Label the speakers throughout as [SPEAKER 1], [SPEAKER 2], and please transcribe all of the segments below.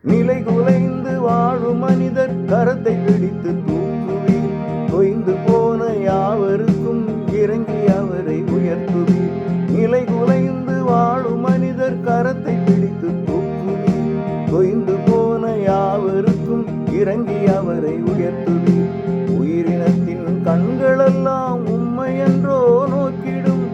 [SPEAKER 1] நிலை குலைந்து வாழும் மனிதர் கரத்தை பிடித்து தூக்குவீர். தொய்ந்து போன யாவருக்கும் இறங்கி அவரை உயர்த்துவீர். நிலை குலைந்து வாழும் மனிதர் கரத்தை பிடித்து தூக்குவீர். தொய்ந்து போன யாவருக்கும் இறங்கி அவரை உயர்த்துவீர். உயிரினத்தின் கண்களெல்லாம் உம்மையென்றோ நோக்கிடும்.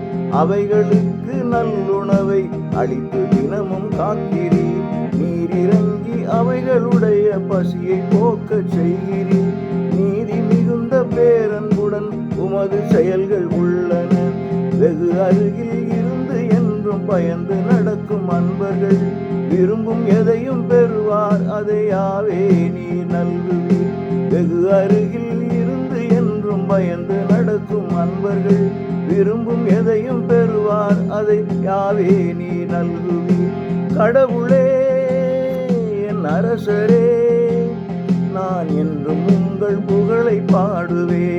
[SPEAKER 1] அவைகளுக்கு நல்லுணவை அளித்து தினமும் காக்கிறீர். நீர் இறங்கி அவைகளுடைய பசியை போக்கச் செய்கிறீர். நீதி மிகுந்த பேரன்புடன் உமது செயல்கள் உள்ளன. வெகு அருகில் இருந்து என்றும் பயந்து நடக்கும் அன்பர்கள் விரும்பும் எதையும் பெறுவார். அதை யாவே நீர் நல்குவீர். வெகு அருகில் இருந்து என்றும் பயந்து நடக்கும் அன்பர்கள் விரும்பும் எதையும் பெறுவார். அதை யாவே நீர் நல்குவீர். கடவுளே, அரசரே, நான் என்றும் உங்கள் புகழை பாடுவேன்.